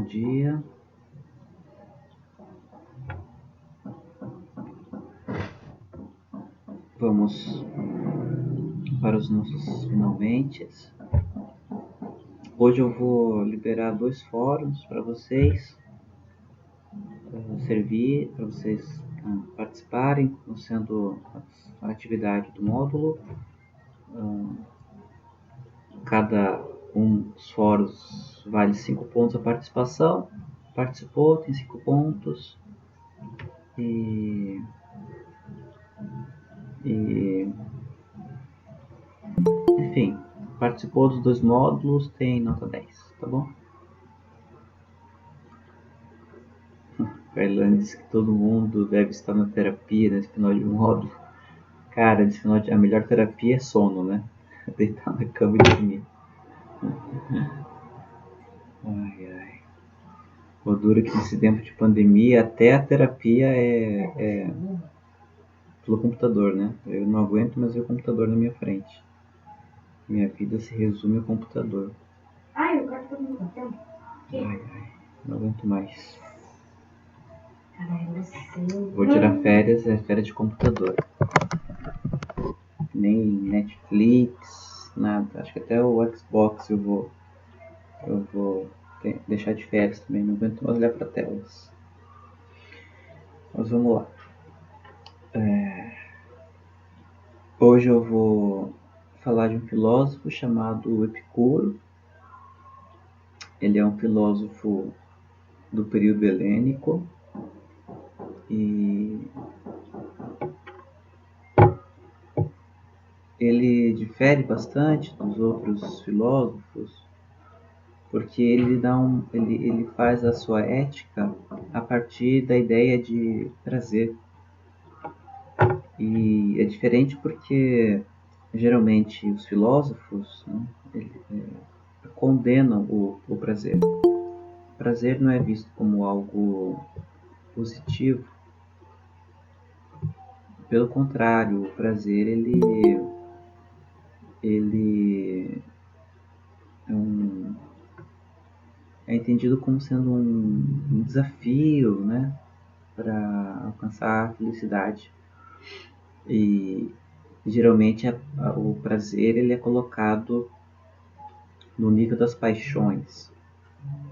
Bom dia. Vamos para os nossos finalmente. Hoje eu vou liberar 2 fóruns para vocês, servir para vocês participarem, sendo a atividade do módulo. Cada um dos fóruns vale 5 pontos a participação. Participou, tem 5 pontos. Enfim, participou dos 2 módulos, tem nota 10, tá bom? Cailane disse que todo mundo deve estar na terapia nesse final de módulo. Cara, nesse final a melhor terapia é sono, né? Deitar na cama e dormir. Ai. O duro que nesse tempo de pandemia até a terapia é pelo computador, né? Eu não aguento mais ver o computador na minha frente. Minha vida se resume ao computador. Ai, eu quero todo mundo batendo. Ai, não aguento mais. Caralho, vou tirar férias, é férias de computador. Nem Netflix, nada. Acho que até o Xbox eu vou deixar de férias também. Não aguento mais olhar para telas. Mas vamos lá. Hoje eu vou falar de um filósofo chamado Epicuro. Ele é um filósofo do período helênico e ele difere bastante dos outros filósofos porque ele faz a sua ética a partir da ideia de prazer. E é diferente porque geralmente os filósofos, né, condenam o prazer. O prazer não é visto como algo positivo. Pelo contrário, o prazer ele é entendido como sendo um desafio, né, para alcançar a felicidade. E geralmente o prazer ele é colocado no nível das paixões.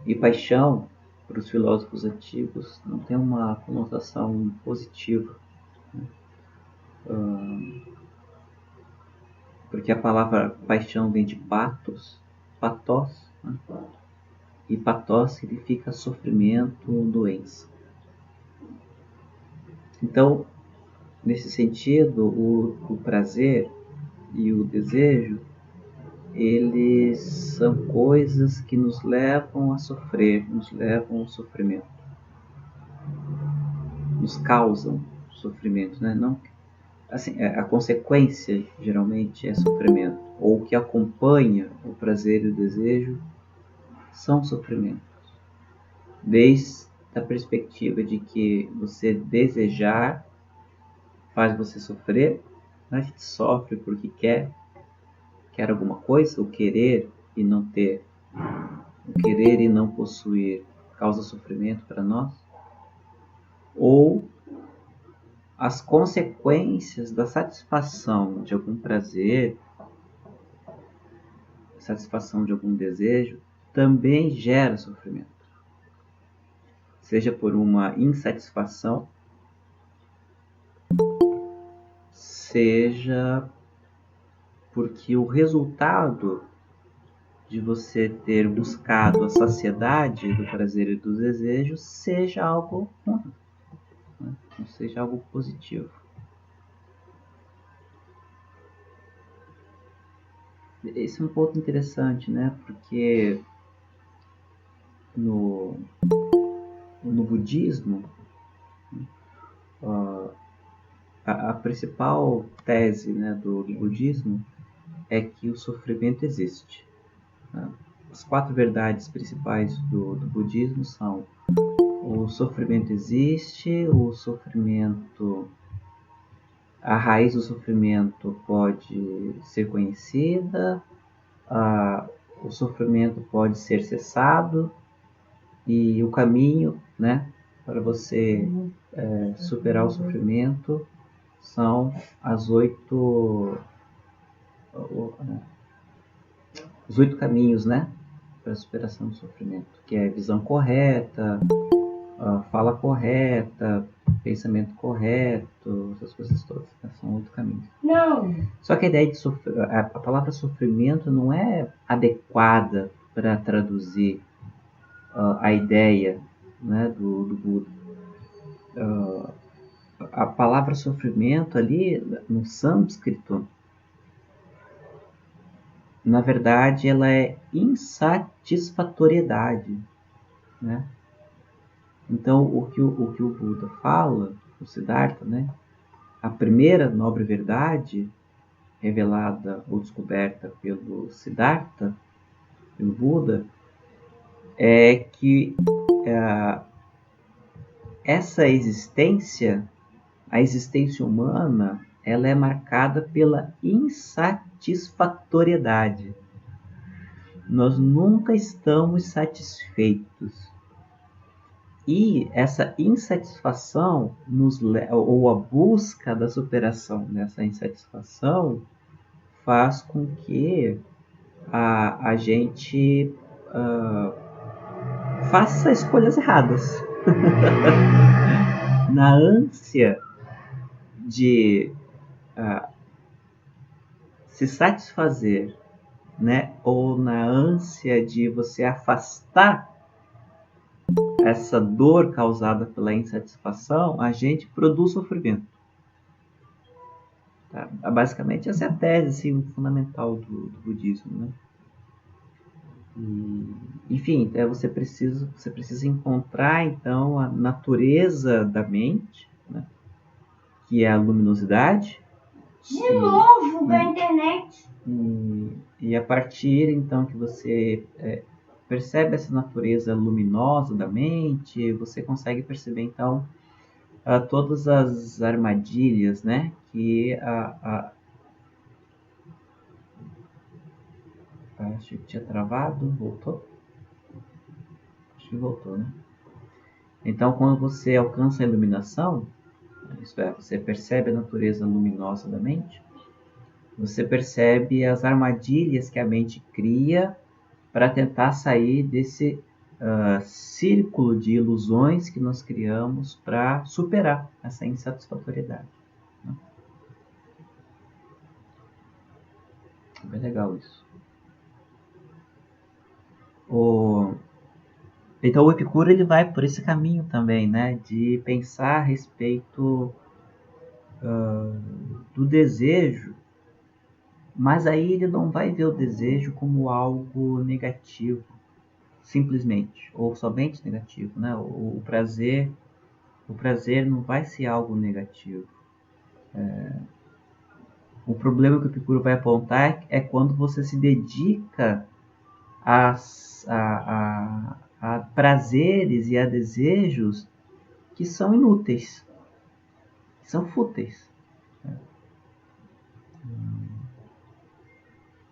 E paixão, para os filósofos antigos, não tem uma conotação positiva. Porque a palavra paixão vem de patos, né? E patos significa sofrimento, doença. Então, nesse sentido, o prazer e o desejo, eles são coisas que nos levam a sofrer, nos levam ao sofrimento. Nos causam sofrimento, né? Não, assim, a consequência geralmente é sofrimento, ou o que acompanha o prazer e o desejo são sofrimentos. Desde a perspectiva de que você desejar faz você sofrer, a gente sofre porque quer alguma coisa, o querer e não ter, o querer e não possuir causa sofrimento para nós, ou as consequências da satisfação de algum prazer, satisfação de algum desejo, também gera sofrimento. Seja por uma insatisfação, seja porque o resultado de você ter buscado a saciedade do prazer e do desejo seja algo ruim, né? Não seja algo positivo. Esse é um ponto interessante, né? Porque no budismo, a principal tese, né, do budismo é que o sofrimento existe. As 4 verdades principais do budismo são: o sofrimento existe, o sofrimento, a raiz do sofrimento pode ser conhecida, o sofrimento pode ser cessado E o caminho, né, para você superar o sofrimento são os 8 caminhos, né, para a superação do sofrimento, que é visão correta, fala correta, pensamento correto, essas coisas todas, né? São 8 caminhos. Não. Só que a ideia de a palavra sofrimento não é adequada para traduzir a ideia, né, do Buda. A palavra sofrimento ali no sânscrito, na verdade, ela é insatisfatoriedade, né? Então, o que o Buda fala, o Siddhartha, né? A primeira nobre verdade revelada ou descoberta pelo Siddhartha, pelo Buda, é que essa existência, a existência humana, ela é marcada pela insatisfatoriedade. Nós nunca estamos satisfeitos. E essa insatisfação ou a busca da superação dessa insatisfação faz com que a gente faça escolhas erradas. Na ânsia de se satisfazer, né? Ou na ânsia de você afastar essa dor causada pela insatisfação, a gente produz sofrimento. Tá? Basicamente, essa é a tese assim, fundamental do budismo, né? Enfim, você precisa encontrar então a natureza da mente, né? Que é a luminosidade. De novo da internet. E a partir então que você percebe essa natureza luminosa da mente, você consegue perceber então todas as armadilhas, né? Que acho que tinha travado, voltou? Acho que voltou, né? Então, quando você alcança a iluminação, isto é, você percebe a natureza luminosa da mente, você percebe as armadilhas que a mente cria para tentar sair desse círculo de ilusões que nós criamos para superar essa insatisfatoriedade. Né? É bem legal isso. Então o Epicuro ele vai por esse caminho também, né, de pensar a respeito do desejo, mas aí ele não vai ver o desejo como algo negativo, simplesmente, ou somente negativo, né? O prazer não vai ser algo negativo. O problema que o Epicuro vai apontar é quando você se dedica a prazeres e a desejos que são inúteis, que são fúteis.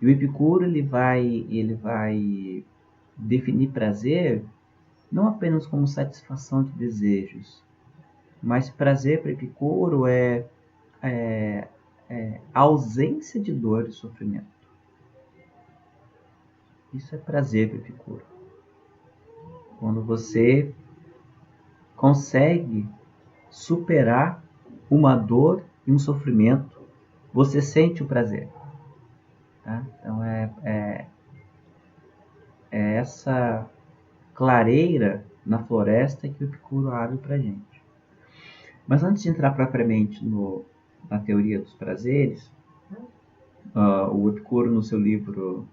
E o Epicuro ele vai definir prazer não apenas como satisfação de desejos, mas prazer para Epicuro é a ausência de dor e sofrimento. Isso é prazer para Epicuro. Quando você consegue superar uma dor e um sofrimento, você sente o prazer. Tá? Então é essa clareira na floresta que o Epicuro abre para a gente. Mas antes de entrar propriamente na teoria dos prazeres, o Epicuro, no seu livro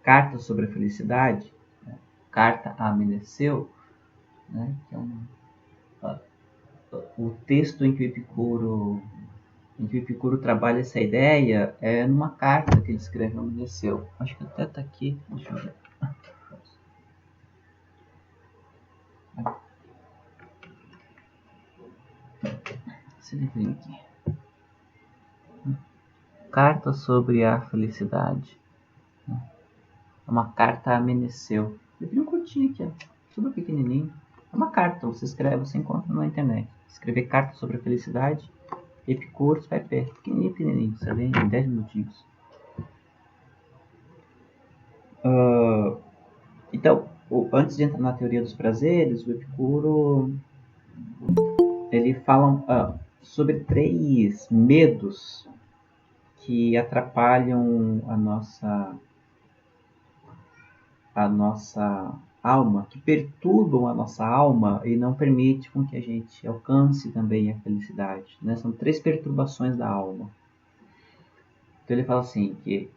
Carta sobre a Felicidade, né, Carta a Meneceu, né, que é o texto em que o Epicuro trabalha essa ideia é numa carta que ele escreve a Meneceu. Acho que até está aqui, deixa eu ver. Esse livrinho aqui. Carta sobre a Felicidade. É uma carta a Meneceu. Livrinho curtinho aqui, ó. super pequenininho. É uma carta, você escreve, você encontra na internet. Escrever carta sobre a felicidade, Epicuro, você vai ver. Pequenininho, pequenininho, você lê em 10 minutinhos. Então, antes de entrar na teoria dos prazeres, o Epicuro ele fala sobre 3 medos que atrapalham a nossa alma, que perturbam a nossa alma e não permite com que a gente alcance também a felicidade, né? São 3 perturbações da alma. Então ele fala assim que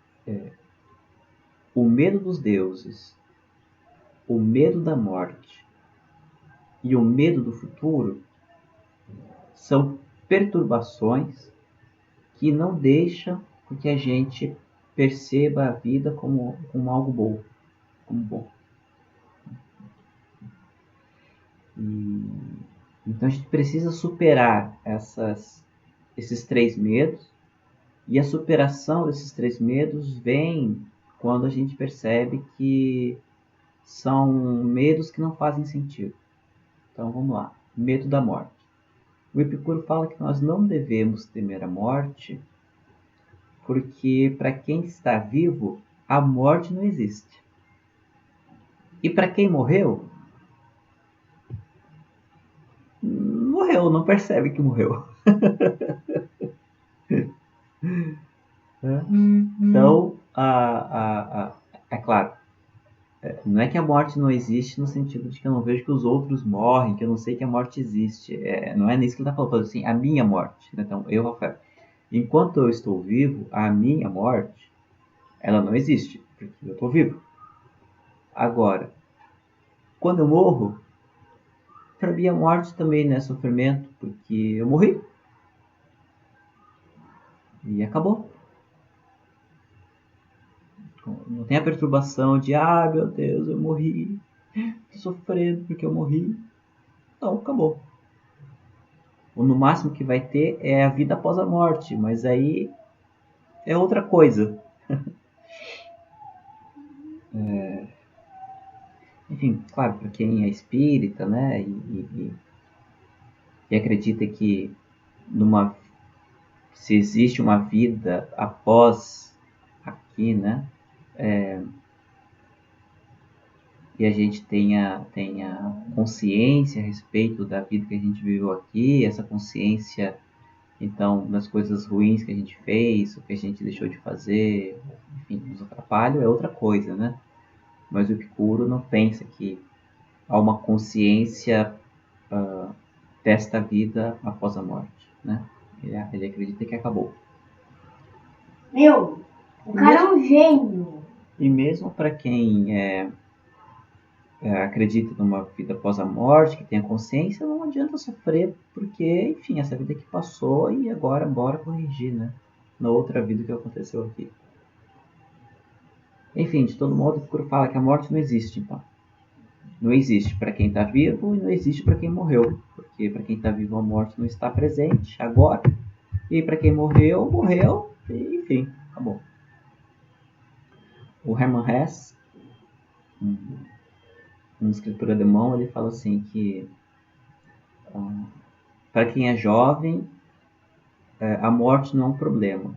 o medo dos deuses, o medo da morte e o medo do futuro são perturbações que não deixam que a gente perceba a vida como algo bom, como bom. Então a gente precisa superar esses 3 medos, e a superação desses 3 medos vem quando a gente percebe que são medos que não fazem sentido. Então vamos lá, medo da morte. O Epicuro fala que nós não devemos temer a morte, porque para quem está vivo, a morte não existe. E para quem morreu, morreu, não percebe que morreu. Então, é claro, não é que a morte não existe no sentido de que eu não vejo que os outros morrem, que eu não sei que a morte existe. Não é nisso que ele está falando, assim, a minha morte. Então, eu, Rafael, enquanto eu estou vivo, a minha morte, ela não existe, porque eu estou vivo. Agora, quando eu morro, para mim a morte também não é sofrimento, porque eu morri. E acabou. Não tem a perturbação de, meu Deus, eu morri, tô sofrendo porque eu morri. Não, acabou. Ou no máximo que vai ter é a vida após a morte, mas aí é outra coisa. Enfim, claro, para quem é espírita, né, e acredita que se existe uma vida após aqui, né, e a gente tenha consciência a respeito da vida que a gente viveu aqui, essa consciência, então, das coisas ruins que a gente fez, o que a gente deixou de fazer, enfim, nos atrapalha, é outra coisa, né? Mas o Epicuro não pensa que há uma consciência desta vida após a morte, né? Ele acredita que acabou. Meu, o cara é um gênio. E mesmo para quem acredita numa vida após a morte, que tenha consciência, não adianta sofrer, porque, enfim, essa vida que passou e agora bora corrigir, né? Na outra vida que aconteceu aqui. Enfim, de todo modo, o Epicuro fala que a morte não existe, então. Não existe para quem está vivo e não existe para quem morreu, porque para quem está vivo a morte não está presente agora, e para quem morreu, morreu, e enfim, acabou. O Hermann Hesse, um escritor alemão, ele fala assim que para quem é jovem, a morte não é um problema.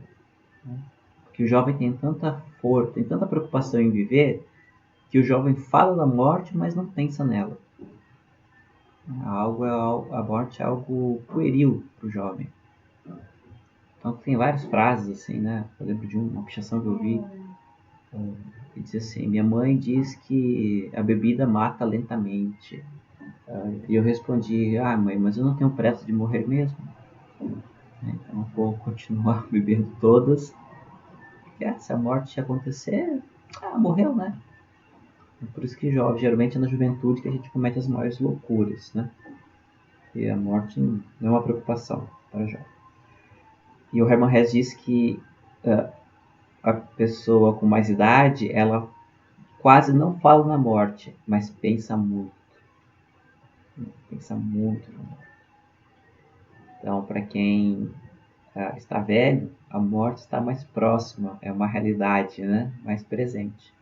Porque o jovem tem tanta força, tem tanta preocupação em viver, que o jovem fala da morte, mas não pensa nela. A morte é algo pueril para o jovem. Então tem várias frases assim, né? Eu lembro de uma pichação que eu vi, que diz assim: minha mãe diz que a bebida mata lentamente. E eu respondi: mãe, mas eu não tenho pressa de morrer mesmo. Então eu vou continuar bebendo todas. Porque se a morte acontecer, morreu, né? Por isso que geralmente é na juventude que a gente comete as maiores loucuras, né? E a morte não é uma preocupação para o jovem. E o Hermann Hesse diz que a pessoa com mais idade, ela quase não fala na morte, mas pensa muito. Pensa muito na morte. Então, para quem está velho, a morte está mais próxima, é uma realidade, né? Mais presente.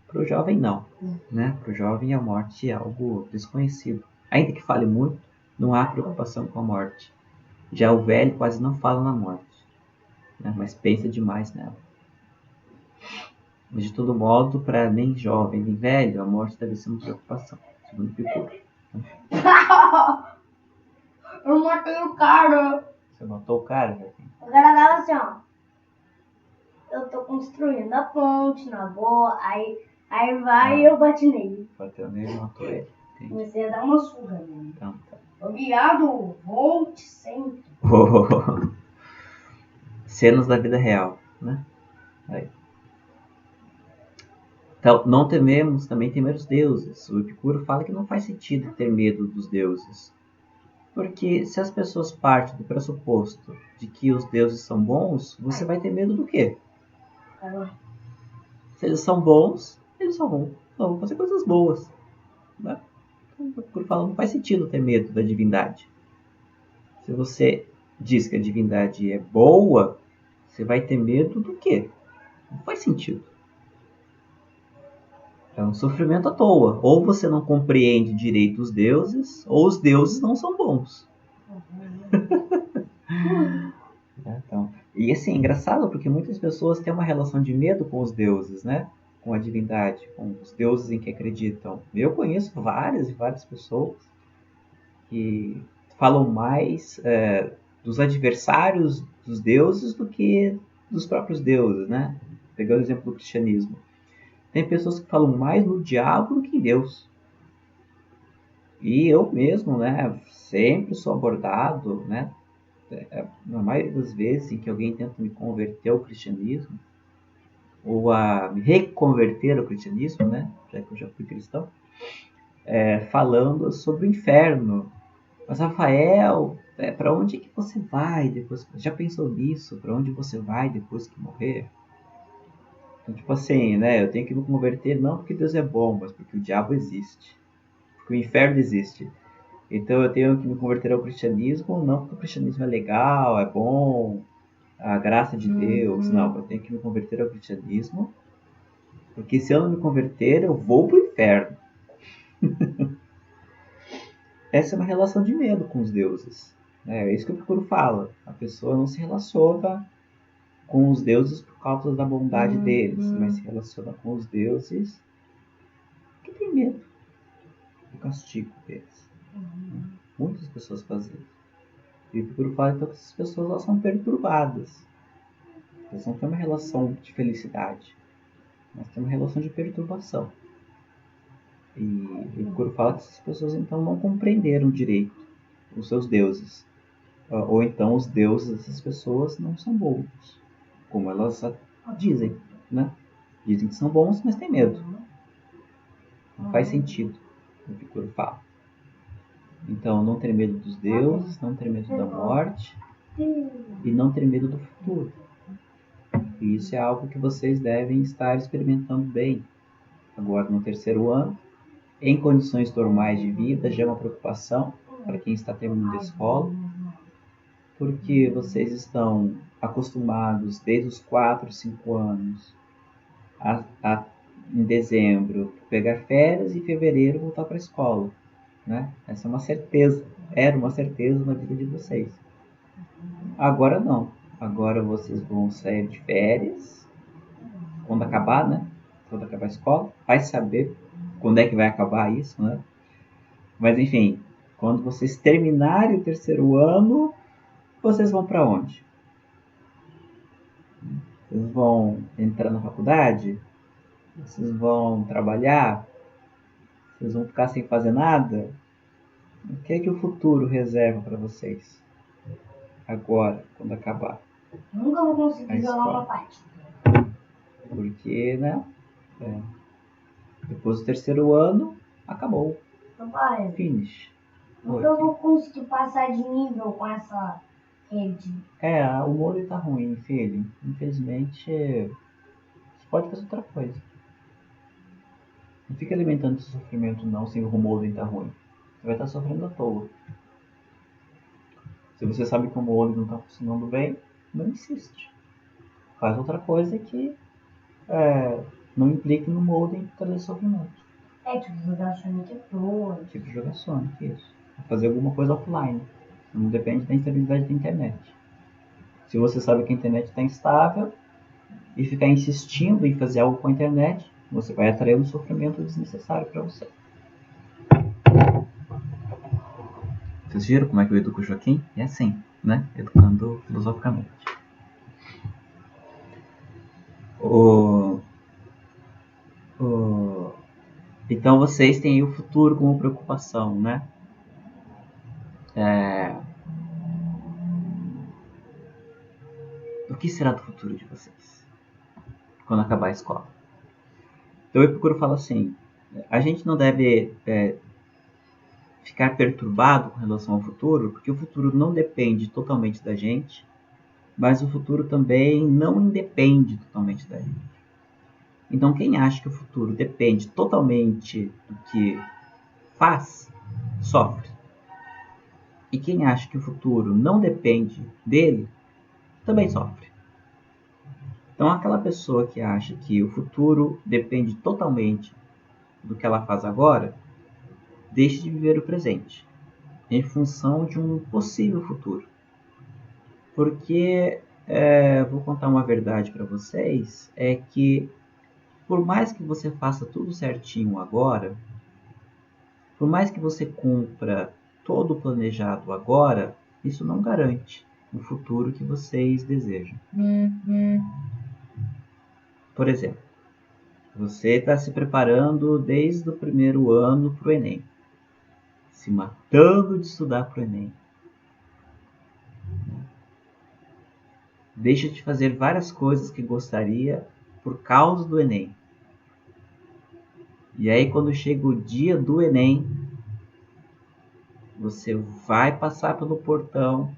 Para o jovem não, né? Para o jovem a morte é algo desconhecido. Ainda que fale muito, não há preocupação com a morte. Já o velho quase não fala na morte, né? Mas pensa demais nela. Mas de todo modo, para nem jovem nem velho, a morte deve ser uma preocupação, segundo Epicuro. Eu matei o cara. Você matou o cara, velho? O cara tava assim, ó. Eu tô construindo a ponte na boa, aí vai e eu bati nele. Bateu nele e matou ele. Entendi. Comecei a dar uma surra nele. Então, tá. Obrigado, volte sempre. Cenas da vida real, né? Aí. Então, não tememos também temer os deuses. O Epicuro fala que não faz sentido ter medo dos deuses. Porque se as pessoas partem do pressuposto de que os deuses são bons, você vai ter medo do quê? Se eles são bons, eles só vão fazer coisas boas. Né? Então, o Epicuro fala que não faz sentido ter medo da divindade. Se você diz que a divindade é boa, você vai ter medo do quê? Não faz sentido. É um sofrimento à toa. Ou você não compreende direito os deuses, ou os deuses não são bons. Então, e assim, é engraçado porque muitas pessoas têm uma relação de medo com os deuses, né? Com a divindade, com os deuses em que acreditam. Eu conheço várias e várias pessoas que falam mais dos adversários dos deuses do que dos próprios deuses, né? Pegando o exemplo do cristianismo. Tem pessoas que falam mais no diabo do que em Deus. E eu mesmo, né, sempre sou abordado, né, na maioria das vezes em que alguém tenta me converter ao cristianismo, ou a me reconverter ao cristianismo, né, já que eu já fui cristão, falando sobre o inferno. Mas, Rafael, para onde é que você vai depois? Já pensou nisso? Para onde você vai depois que morrer? Então, tipo assim, né, eu tenho que me converter não porque Deus é bom, mas porque o diabo existe. Porque o inferno existe. Então eu tenho que me converter ao cristianismo, não porque o cristianismo é legal, é bom, a graça de Deus. Não, eu tenho que me converter ao cristianismo, porque se eu não me converter, eu vou pro inferno. Essa é uma relação de medo com os deuses. É isso que o Epicuro fala. A pessoa não se relaciona com os deuses por causa da bondade deles, mas se relaciona com os deuses que tem medo do castigo deles. Muitas pessoas fazem isso. E o Epicuro fala então que essas pessoas elas são perturbadas. Elas não têm uma relação de felicidade, mas têm uma relação de perturbação. E o Epicuro fala que essas pessoas então não compreenderam direito os seus deuses. Ou então os deuses dessas pessoas não são bons, como elas dizem, né? Dizem que são bons, mas têm medo. Não faz sentido, o Epicuro fala. Então, não ter medo dos deuses, não ter medo da morte e não ter medo do futuro. E isso é algo que vocês devem estar experimentando bem agora no terceiro ano, em condições normais de vida. Já é uma preocupação para quem está terminando a escola, porque vocês estão acostumados desde os 4, 5 anos em dezembro pegar férias e em fevereiro voltar para a escola, né? Essa é uma certeza, era uma certeza na vida de vocês. Agora não, agora vocês vão sair de férias quando acabar, né? Quando acabar a escola, vai saber quando é que vai acabar isso, né? Mas enfim, quando vocês terminarem o terceiro ano, vocês vão para onde? Vocês vão entrar na faculdade? Vocês vão trabalhar? Vocês vão ficar sem fazer nada? O que é que o futuro reserva para vocês? Agora, quando acabar. Nunca vou conseguir jogar uma partida. Porque, né? Depois do terceiro ano, acabou. Finish. Nunca vou conseguir passar de nível com essa rede. O molho tá ruim, filho. Infelizmente, você pode fazer outra coisa. Não fica alimentando esse sofrimento não, se o molho tá ruim. Você vai estar sofrendo à toa. Se você sabe que o molho não tá funcionando bem, não insiste. Faz outra coisa que não implique no modem por causa desse sofrimento. Tipo jogar Sonic Pro. Tipo jogar Sonic, isso. Fazer alguma coisa offline. Não depende da instabilidade da internet. Se você sabe que a internet está instável e ficar insistindo em fazer algo com a internet, você vai atrair um sofrimento desnecessário para você. Vocês viram como é que eu educo o Joaquim? É assim, né? Educando filosoficamente. Então vocês têm aí o futuro como preocupação, né? O que será do futuro de vocês quando acabar a escola? Então eu procuro falar assim, a gente não deve ficar perturbado com relação ao futuro, porque o futuro não depende totalmente da gente, mas o futuro também não independe totalmente da gente. Então quem acha que o futuro depende totalmente do que faz, sofre. E quem acha que o futuro não depende dele, também sofre. Então aquela pessoa que acha que o futuro depende totalmente do que ela faz agora, deixe de viver o presente, em função de um possível futuro. Porque, vou contar uma verdade para vocês, é que por mais que você faça tudo certinho agora, por mais que você cumpra todo o planejado agora, isso não garante o futuro que vocês desejam. Por exemplo, você está se preparando desde o primeiro ano para o Enem, se matando de estudar para o Enem. Deixa de fazer várias coisas que gostaria por causa do Enem. E aí quando chega o dia do Enem, você vai passar pelo portão,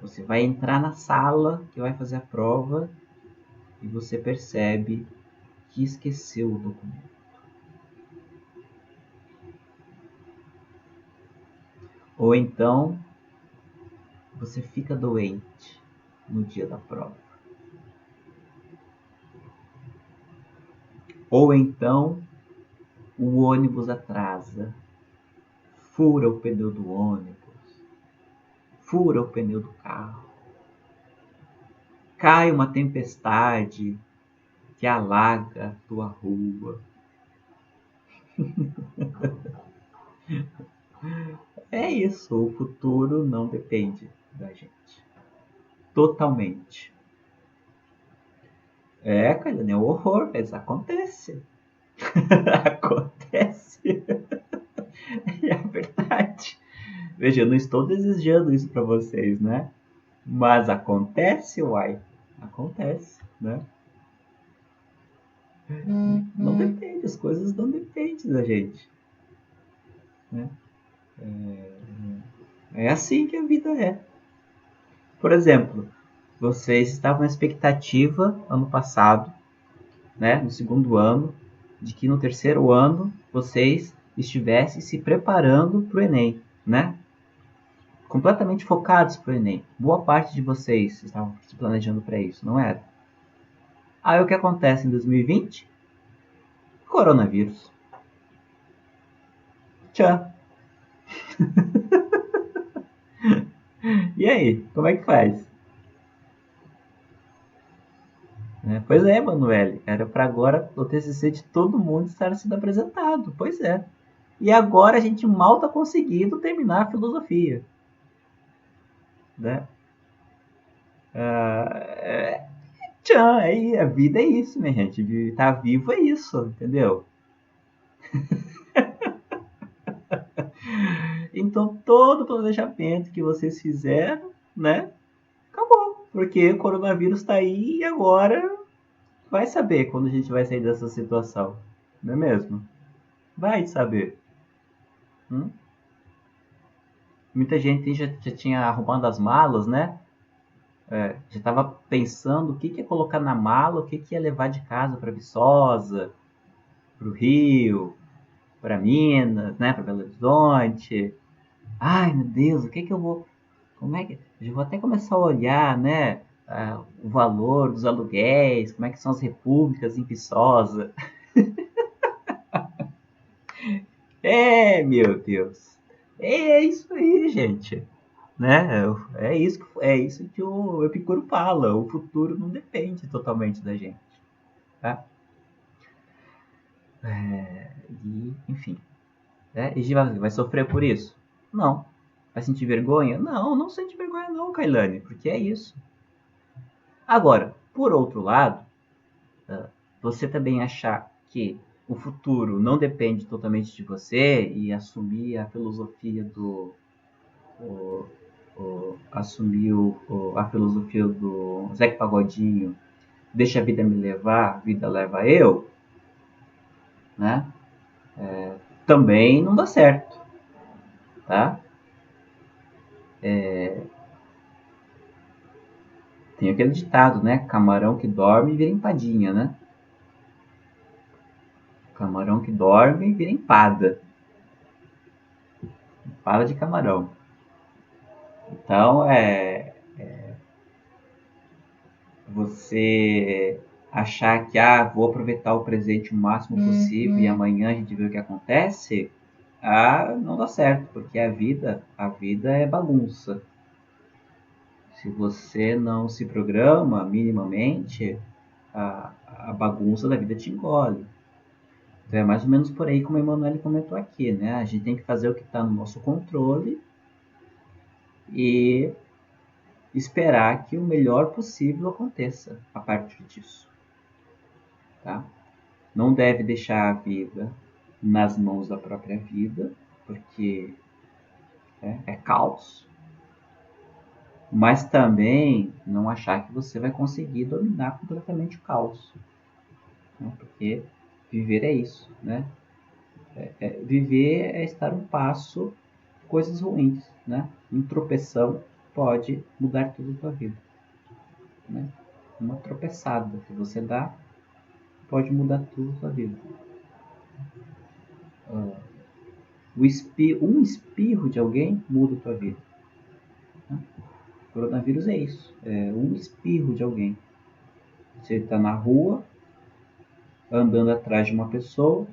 você vai entrar na sala que vai fazer a prova e você percebe que esqueceu o documento. Ou então, você fica doente no dia da prova. Ou então, o ônibus atrasa, fura o pneu do ônibus, fura o pneu do carro, cai uma tempestade que alaga a tua rua. É isso, o futuro não depende da gente. Totalmente. Cara, é um horror, mas acontece. Acontece. É a verdade. Veja, eu não estou desejando isso para vocês, né? Mas acontece, uai. Acontece, né? Não depende, as coisas não dependem da gente. Né? É assim que a vida é. Por exemplo, vocês estavam na expectativa ano passado, né, no segundo ano, de que no terceiro ano vocês estivessem se preparando para o Enem, né? Completamente focados para o Enem. Boa parte de vocês estavam se planejando para isso, não era? Aí o que acontece em 2020? Coronavírus. Tchau. E aí, como é que faz? Pois é, Manoel, era para agora o TCC de todo mundo estar sendo apresentado. Pois é. E agora a gente mal está conseguindo terminar a filosofia. Né? Tchan, aí a vida é isso, minha gente. Estar vivo é isso, entendeu? Então todo o planejamento que vocês fizeram, né? Acabou. Porque o coronavírus está aí e agora vai saber quando a gente vai sair dessa situação. Não é mesmo? Vai saber. Muita gente já tinha arrumando as malas, né? Já estava pensando o que ia colocar na mala, o que ia levar de casa para Viçosa, para o Rio, para Minas, né? Para Belo Horizonte. Ai, meu Deus, o que eu vou... Como é que... Eu vou até começar a olhar, né? o valor dos aluguéis, como é que são as repúblicas em Viçosa. Meu Deus. É isso aí, gente. Né? É isso que o Epicuro fala. O futuro não depende totalmente da gente. Tá? Enfim. E vai sofrer por isso? Não. Vai sentir vergonha? Não, não sente vergonha não, Kailane, porque é isso. Agora, por outro lado, você também achar que o futuro não depende totalmente de você e assumir a filosofia do a filosofia do Zeca Pagodinho, deixa a vida me levar, a vida leva eu, né? Também não dá certo, tá? Tem aquele ditado, né? Camarão que dorme vira empadinha, né? Camarão que dorme vira empada. Empada de camarão. Então, você achar que vou aproveitar o presente o máximo possível e amanhã a gente vê o que acontece, não dá certo, porque a vida é bagunça. Se você não se programa minimamente, a bagunça da vida te engole. Então é mais ou menos por aí como a Emanuele comentou aqui, né? A gente tem que fazer o que está no nosso controle e esperar que o melhor possível aconteça a partir disso. Tá? Não deve deixar a vida nas mãos da própria vida, porque é caos. Mas também não achar que você vai conseguir dominar completamente o caos. Né? Porque viver é isso. Né? Viver é estar um passo coisas ruins. Né? Um tropeção pode mudar tudo a tua vida. Né? Uma tropeçada que você dá pode mudar tudo a tua vida. Um espirro de alguém muda a tua vida. O coronavírus é isso. É um espirro de alguém. Você está na rua, andando atrás de uma pessoa,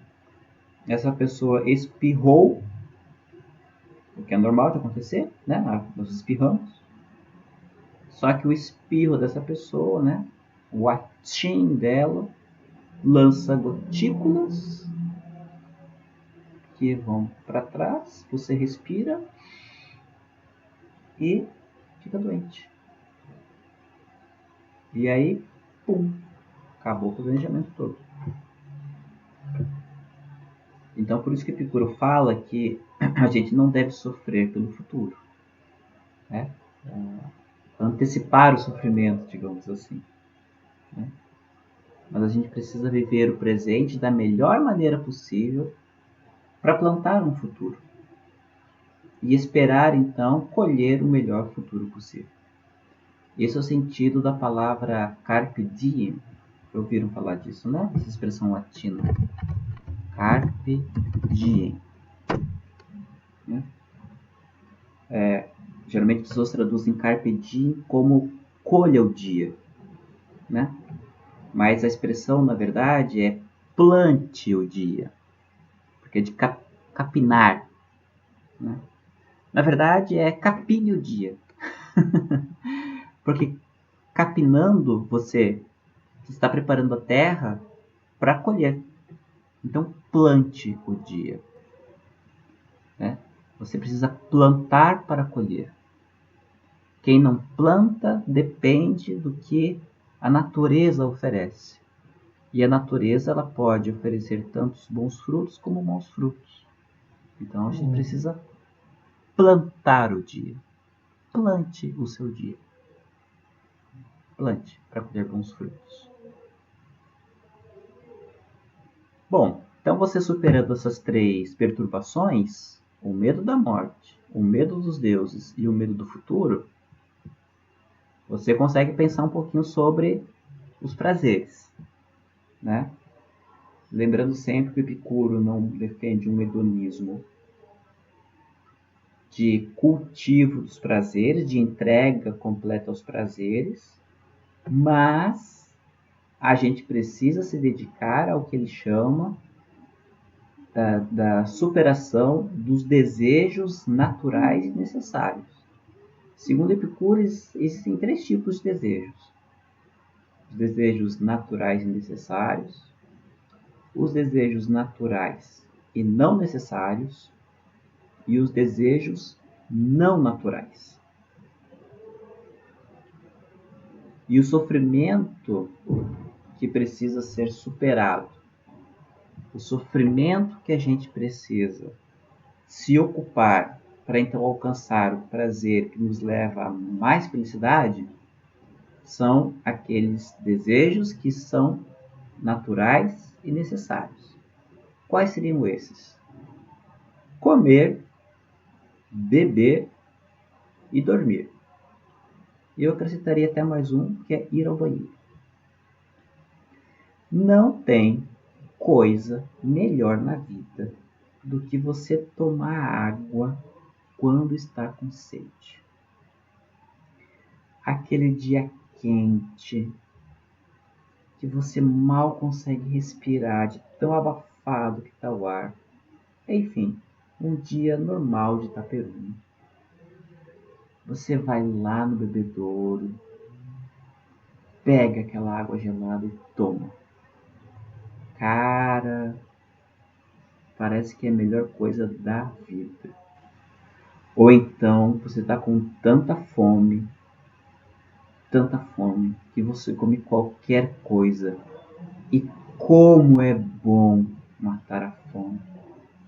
essa pessoa espirrou, o que é normal de acontecer, né? Nós espirramos. Só que o espirro dessa pessoa, né? O atim dela lança gotículas que vão para trás, você respira e fica doente. E aí, pum, acabou o planejamento todo. Então, por isso que Epicuro fala que a gente não deve sofrer pelo futuro. Né? Antecipar o sofrimento, digamos assim. Né? Mas a gente precisa viver o presente da melhor maneira possível para plantar um futuro. E esperar, então, colher o melhor futuro possível. Esse é o sentido da palavra carpe diem. Ouviram falar disso, né? Essa expressão latina. Carpe diem. Né? Geralmente as pessoas traduzem carpe diem como colha o dia. Né? Mas a expressão, na verdade, é plante o dia. Porque é de capinar. Né? Na verdade, é capine o dia. Porque capinando, você está preparando a terra para colher. Então, plante o dia. Né? Você precisa plantar para colher. Quem não planta depende do que a natureza oferece. E a natureza ela pode oferecer tantos bons frutos como maus frutos. Então, a gente precisa plantar o dia. Plante o seu dia. Plante para colher bons frutos. Bom, então você superando essas 3 perturbações, o medo da morte, o medo dos deuses e o medo do futuro, você consegue pensar um pouquinho sobre os prazeres, né? Lembrando sempre que o Epicuro não defende um hedonismo de cultivo dos prazeres, de entrega completa aos prazeres, Mas a gente precisa se dedicar ao que ele chama da superação dos desejos naturais e necessários. Segundo Epicuro, existem 3 tipos de desejos: os desejos naturais e necessários, os desejos naturais e não necessários e os desejos não naturais. E o sofrimento que precisa ser superado, o sofrimento que a gente precisa se ocupar para então alcançar o prazer que nos leva a mais felicidade, são aqueles desejos que são naturais e necessários. Quais seriam esses? Comer, beber e dormir. E eu acrescentaria até mais um, que é ir ao banheiro. Não tem coisa melhor na vida do que você tomar água quando está com sede. Aquele dia quente, que você mal consegue respirar, de tão abafado que está o ar. Enfim, um dia normal de Itaperuna. Você vai lá no bebedouro, pega aquela água gelada e toma. Cara, parece que é a melhor coisa da vida. Ou então você está com tanta fome, que você come qualquer coisa. E como é bom matar a fome.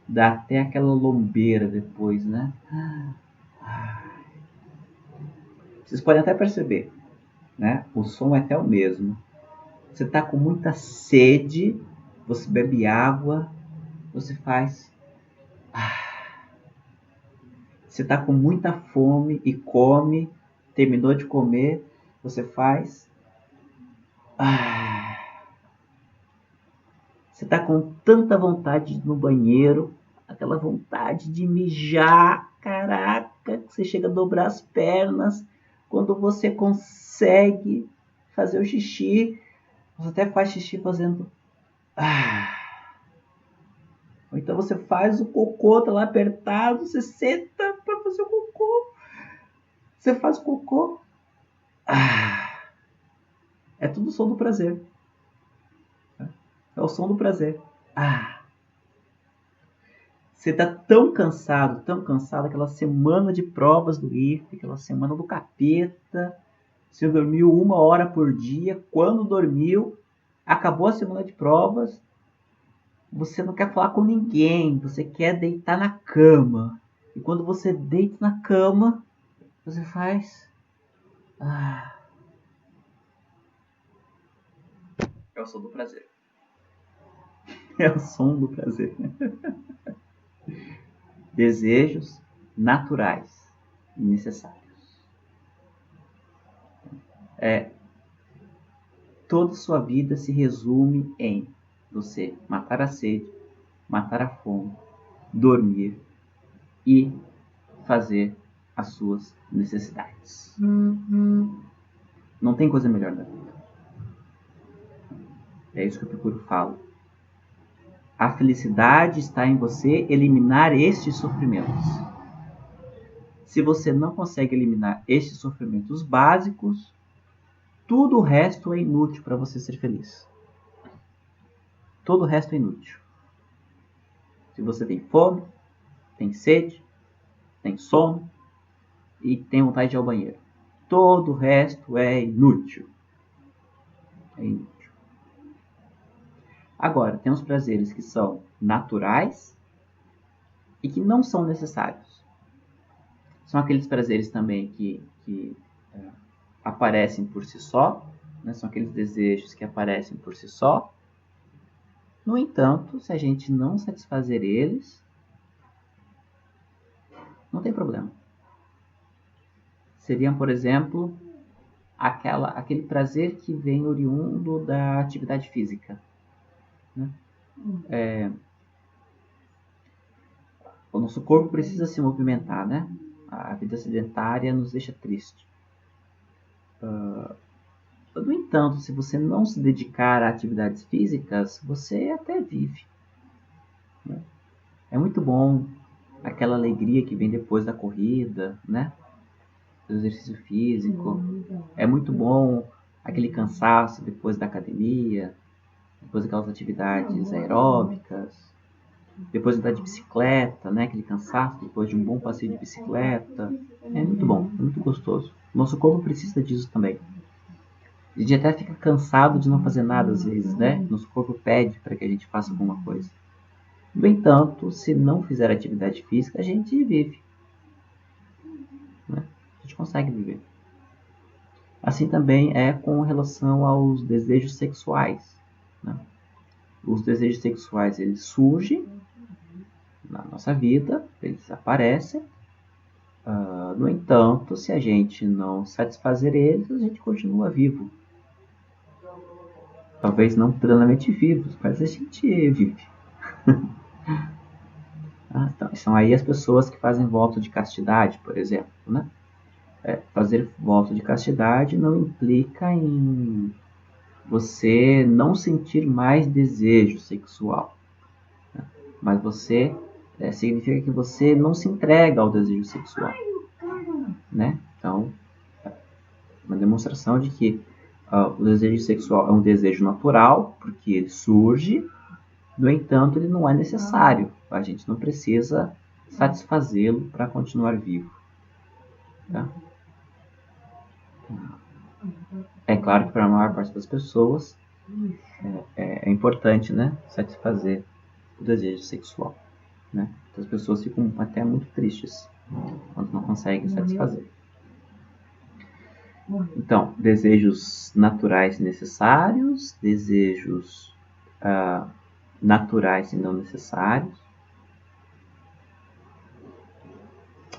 Dá até aquela lombeira depois, né? Vocês podem até perceber, né? O som é até o mesmo. Você está com muita sede, você bebe água, você faz. Você está com muita fome e come, terminou de comer, você faz. Você está com tanta vontade de ir no banheiro, aquela vontade de mijar, caraca, que você chega a dobrar as pernas. Quando você consegue fazer o xixi, você até faz xixi fazendo. Ou então você faz o cocô, tá lá apertado, você senta para fazer o cocô. Você faz o cocô. É tudo o som do prazer. É o som do prazer. Você tá tão cansado, aquela semana de provas do IFE, aquela semana do capeta. Você dormiu 1 hora por dia. Quando dormiu, acabou a semana de provas. Você não quer falar com ninguém, você quer deitar na cama. E quando você deita na cama, você faz. É o som do prazer. É o som do prazer. Desejos naturais e necessários. Toda sua vida se resume em você matar a sede, matar a fome, dormir e fazer as suas necessidades. Não tem coisa melhor na vida. É isso que eu procuro falar. A felicidade está em você eliminar estes sofrimentos. Se você não consegue eliminar estes sofrimentos básicos, tudo o resto é inútil para você ser feliz. Todo o resto é inútil. Se você tem fome, tem sede, tem sono e tem vontade de ir ao banheiro, todo o resto é inútil. É inútil. Agora, tem os prazeres que são naturais e que não são necessários. São aqueles prazeres também que aparecem por si só, né? São aqueles desejos que aparecem por si só. No entanto, se a gente não satisfazer eles, não tem problema. Seriam, por exemplo, aquele prazer que vem oriundo da atividade física. Né? O nosso corpo precisa se movimentar, né? A vida sedentária nos deixa triste. No entanto, se você não se dedicar a atividades físicas, você até vive, né? É muito bom aquela alegria que vem depois da corrida, né? Do exercício físico. É muito bom aquele cansaço depois da academia, depois daquelas atividades aeróbicas, depois de andar de bicicleta, né? Aquele cansaço depois de um bom passeio de bicicleta. É muito bom, é muito gostoso. Nosso corpo precisa disso também. A gente até fica cansado de não fazer nada às vezes, né? Nosso corpo pede para que a gente faça alguma coisa. No entanto, se não fizer atividade física, a gente vive, né? A gente consegue viver. Assim também é com relação aos desejos sexuais, né? Os desejos sexuais, eles surgem na nossa vida, eles aparecem. No entanto, se a gente não satisfazer eles, a gente continua vivo. Talvez não plenamente vivos, mas a gente vive. Então, são aí as pessoas que fazem voto de castidade, por exemplo, né? Fazer voto de castidade não implica em você não sentir mais desejo sexual, né? Mas significa que você não se entrega ao desejo sexual, né? Então, uma demonstração de que o desejo sexual é um desejo natural, porque ele surge, no entanto, ele não é necessário. A gente não precisa satisfazê-lo para continuar vivo, tá? É claro que para a maior parte das pessoas é importante, né, satisfazer o desejo sexual, né? Então, as pessoas ficam até muito tristes quando não conseguem satisfazer. Então, desejos naturais e necessários, desejos naturais e não necessários.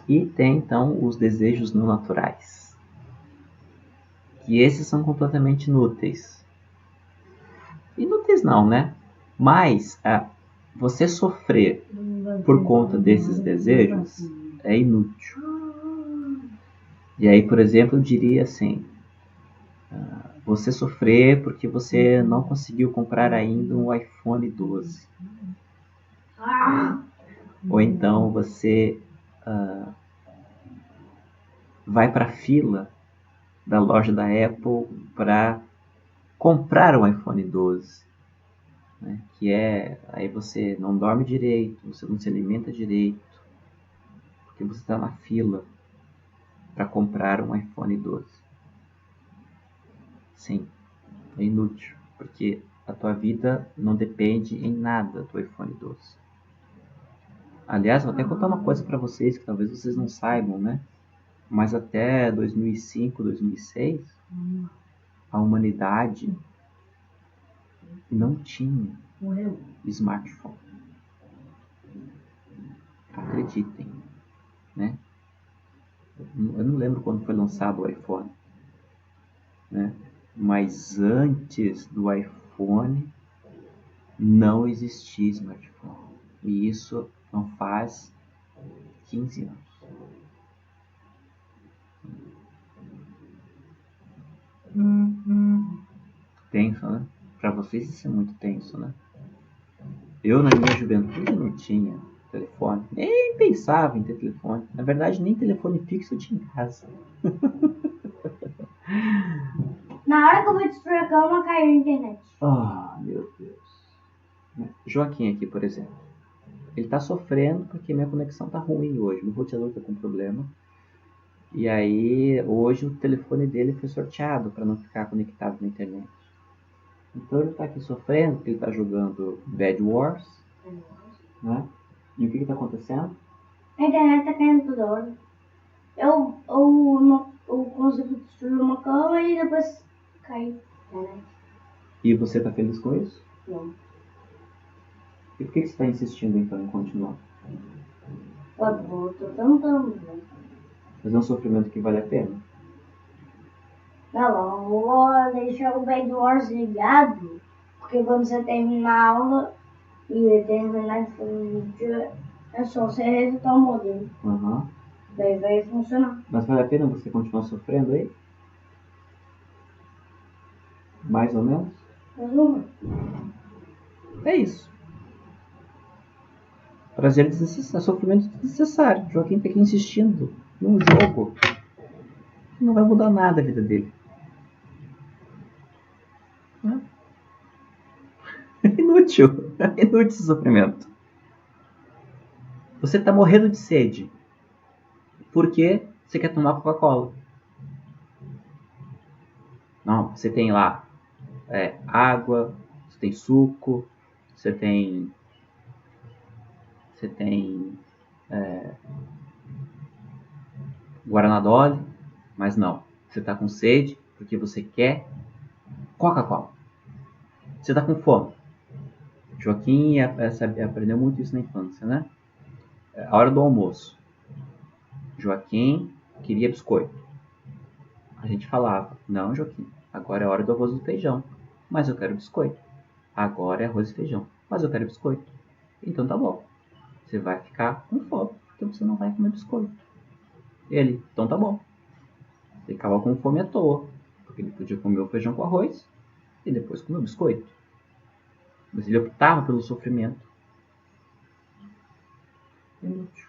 E tem, então, os desejos não naturais, que esses são completamente inúteis. Inúteis não, né? Mas você sofrer por conta desses desejos é inútil. E aí, por exemplo, eu diria assim, você sofrer porque você não conseguiu comprar ainda um iPhone 12. Ou então você vai para a fila da loja da Apple para comprar um iPhone 12. Né? Que aí você não dorme direito, você não se alimenta direito, porque você está na fila para comprar um iPhone 12. Sim, é inútil, porque a tua vida não depende em nada do iPhone 12. Aliás, vou até contar uma coisa para vocês que talvez vocês não saibam, né? Mas até 2005, 2006, a humanidade não tinha smartphone. Acreditem, né? Eu não lembro quando foi lançado o iPhone, né? Mas antes do iPhone não existia smartphone. E isso não faz 15 anos. Tenso, né? Para vocês isso é muito tenso, né? Eu, na minha juventude, não tinha telefone. Nem pensava em ter telefone. Na verdade, nem telefone fixo eu tinha em casa. Na hora que eu vou destruir a cama, caiu a internet. Meu Deus. Joaquim aqui, por exemplo. Ele tá sofrendo porque minha conexão tá ruim hoje. Meu roteador tá com problema. E aí, hoje o telefone dele foi sorteado para não ficar conectado na internet. Então ele tá aqui sofrendo porque ele tá jogando Bed Wars, né? E o que tá acontecendo? A internet tá caindo toda hora. Eu consigo destruir uma cama e depois cai a internet. E você tá feliz com isso? Não. E por que você tá insistindo então em continuar? Eu tô tentando. Fazer um sofrimento que vale a pena? Não, eu vou deixar o Bed Wars ligado, porque quando você terminar a aula e terminar de fazer o vídeo, é só você resetar o modelo. Daí vai funcionar. Mas vale a pena você continuar sofrendo aí? Mais ou menos? Mais ou menos. É isso. Prazer desnecessário, sofrimento desnecessário. Joaquim tá aqui insistindo num jogo que não vai mudar nada a vida dele. É inútil. É inútil esse sofrimento. Você tá morrendo de sede. Por que você quer tomar Coca-Cola? Não, você tem lá água, você tem suco, você tem Guaraná Dolly, mas não. Você está com sede porque você quer Coca-Cola. Você está com fome. Joaquim aprendeu muito isso na infância, né? A hora do almoço. Joaquim queria biscoito. A gente falava, não, Joaquim, agora é a hora do arroz e do feijão. Mas eu quero biscoito. Agora é arroz e feijão. Mas eu quero biscoito. Então tá bom. Você vai ficar com fome, porque você não vai comer biscoito. Ele, então tá bom. Ficava com fome à toa, porque ele podia comer o feijão com arroz e depois comer o biscoito. Mas ele optava pelo sofrimento. Inútil.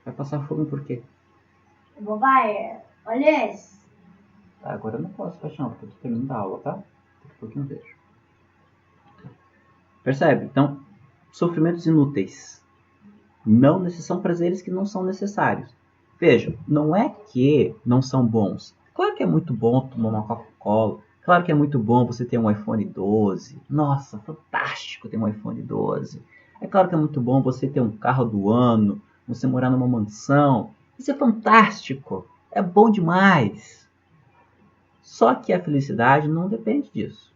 Vai passar fome por quê? Papai, olha esse. Tá, agora eu não posso, paixão, porque eu tô terminando a aula, tá? Daqui a pouquinho eu vejo. Percebe? Então, sofrimentos inúteis. Não são prazeres que não são necessários. Vejam, não é que não são bons. Claro que é muito bom tomar uma Coca-Cola. Claro que é muito bom você ter um iPhone 12. Nossa, fantástico ter um iPhone 12. É claro que é muito bom você ter um carro do ano, você morar numa mansão. Isso é fantástico. É bom demais. Só que a felicidade não depende disso.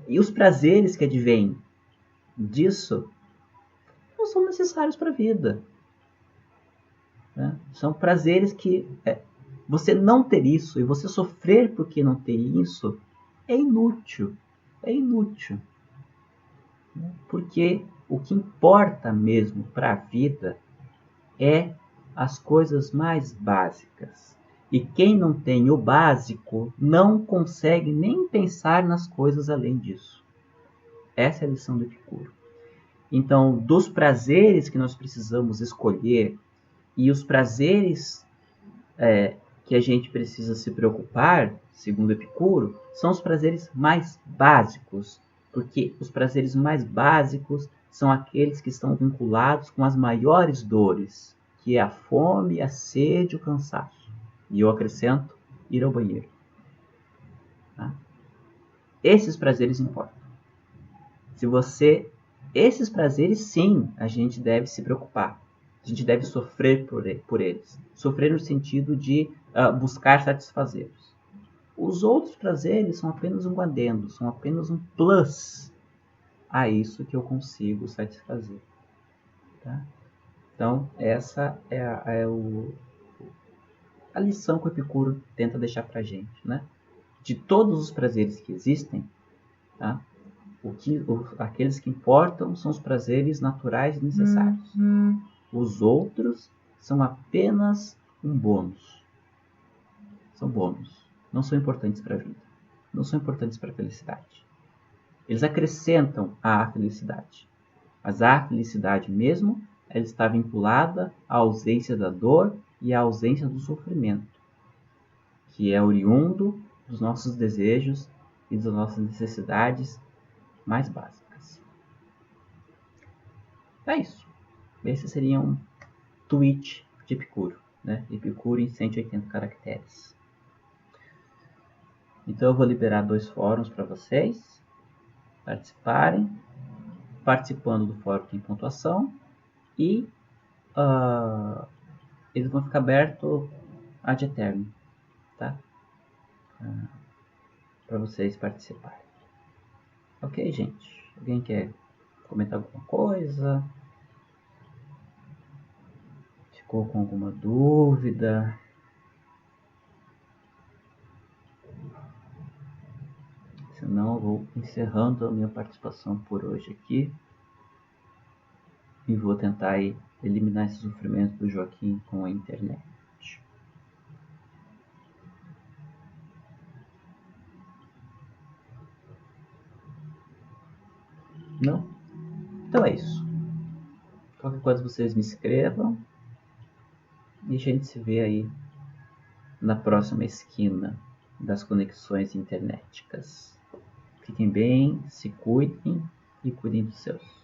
E os prazeres que advêm disso não são necessários para a vida. Né? São prazeres que você não ter isso e você sofrer porque não ter isso é inútil. É inútil. Né? Porque o que importa mesmo para a vida é as coisas mais básicas. E quem não tem o básico não consegue nem pensar nas coisas além disso. Essa é a lição do Epicuro. Então, dos prazeres que nós precisamos escolher e os prazeres que a gente precisa se preocupar, segundo Epicuro, são os prazeres mais básicos, porque os prazeres mais básicos são aqueles que estão vinculados com as maiores dores, que é a fome, a sede, o cansaço. E eu acrescento, ir ao banheiro. Tá? Esses prazeres importam. Esses prazeres, sim, a gente deve se preocupar. A gente deve sofrer por eles. Sofrer no sentido de buscar satisfazê-los. Os outros prazeres são apenas um adendo, são apenas um plus a isso que eu consigo satisfazer. Tá? Então, essa é a lição que o Epicuro tenta deixar pra gente. Né? De todos os prazeres que existem, tá? Aqueles que importam são os prazeres naturais e necessários. Os outros são apenas um bônus. São bônus. Não são importantes para a vida. Não são importantes para a felicidade. Eles acrescentam à felicidade. Mas a felicidade mesmo, ela está vinculada à ausência da dor e à ausência do sofrimento, que é oriundo dos nossos desejos e das nossas necessidades mais básicas. É isso. Esse seria um tweet de Epicuro, né? Epicuro em 180 caracteres. Então eu vou liberar 2 fóruns para vocês participarem. Participando do fórum tem pontuação e eles vão ficar abertos ad eternum, tá? Para vocês participarem. Ok, gente? Alguém quer comentar alguma coisa? Ficou com alguma dúvida? Senão eu vou encerrando a minha participação por hoje aqui. E vou tentar aí eliminar esse sofrimento do Joaquim com a internet. Não? Então é isso. Qualquer coisa vocês me escrevam. E a gente se vê aí na próxima esquina das conexões internéticas. Fiquem bem, se cuidem e cuidem dos seus.